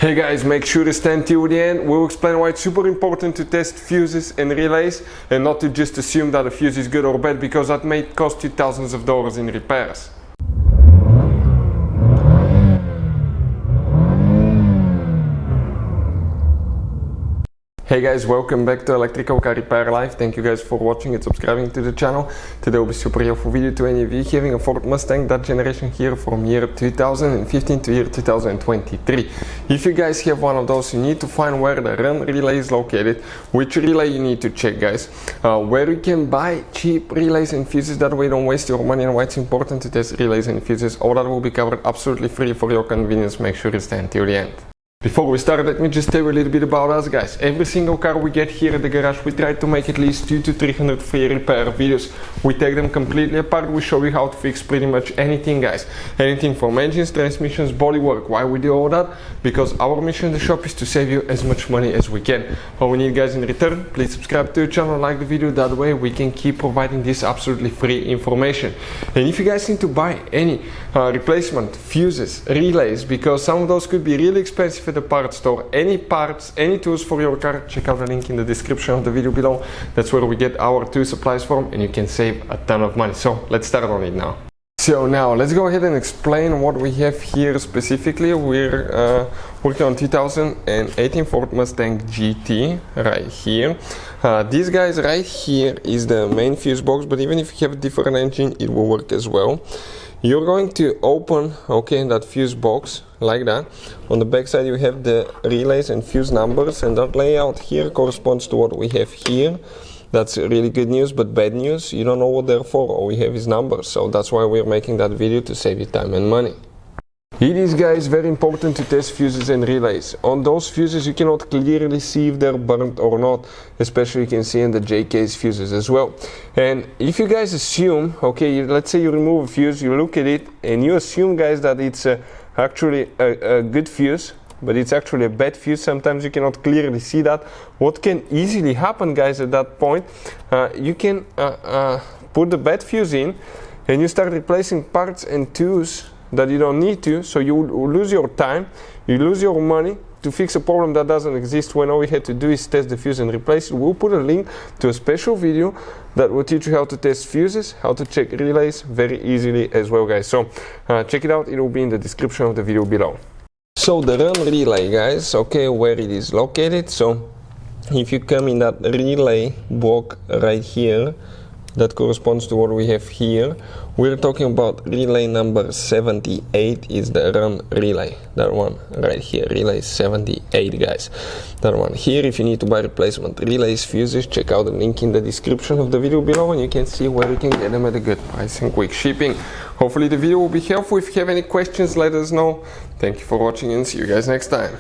Hey guys, make sure to stand till the end. We'll explain why it's super important to test fuses and relays and not to just assume that a fuse is good or bad, because that may cost you thousands of dollars in repairs. Hey guys, welcome back to Electrical Car Repair Live. Thank you guys for watching and subscribing to the channel. Today will be super helpful video to any of you having a Ford Mustang, that generation here from year 2015 to year 2023. If you guys have one of those, you need to find where the run relay is located, which relay you need to check, guys, where you can buy cheap relays and fuses, that way you don't waste your money, and why it's important to test relays and fuses. All that will be covered absolutely free for your convenience. Make sure to stay until the end. Before we start, let me just tell you a little bit about us, guys. Every single car we get here at the garage, we try to make at least 200 to 300 free repair videos. We take them completely apart. We show you how to fix pretty much anything, guys. Anything from engines, transmissions, bodywork. Why we do all that? Because our mission in the shop is to save you as much money as we can. All we need, guys, in return, please subscribe to the channel, like the video. That way we can keep providing this absolutely free information. And if you guys need to buy any replacement fuses, relays, because some of those could be really expensive at the parts store, any parts, any tools for your car, check out the link in the description of the video below. That's where we get our tool supplies from, and you can save a ton of money. So let's start on it now. So now let's go ahead and explain what we have here specifically. We're working on 2018 Ford Mustang GT right here. This guys right here is the main fuse box, but even if you have a different engine, it will work as well. You're going to open, okay, that fuse box like that. On the back side you have the relays and fuse numbers, and that layout here corresponds to what we have here. That's really good news, but bad news, you don't know what they're for. All we have is numbers, so that's why we're making that video, to save you time and money. It is, guys, very important to test fuses and relays. On those fuses you cannot clearly see if they're burnt or not, especially you can see in the J-case fuses as well. And if you guys assume, okay, let's say you remove a fuse, you look at it and you assume, guys, that it's actually a good fuse, but it's actually a bad fuse. Sometimes you cannot clearly see that. What can easily happen, guys, at that point, you can put the bad fuse in and you start replacing parts and tools that you don't need to, so you lose your time, you lose your money to fix a problem that doesn't exist, when all we had to do is test the fuse and replace it. We'll put a link to a special video that will teach you how to test fuses, how to check relays very easily as well, guys. So check it out, it will be in the description of the video below. So the run relay, guys, okay, where it is located. So if you come in that relay block right here, that corresponds to what we have here. We're talking about relay number 78 is the run relay. That one right here, relay 78, guys. That one here, if you need to buy replacement relays, fuses, check out the link in the description of the video below, and you can see where you can get them at a good price and quick shipping. Hopefully the video will be helpful. If you have any questions, let us know. Thank you for watching, and see you guys next time.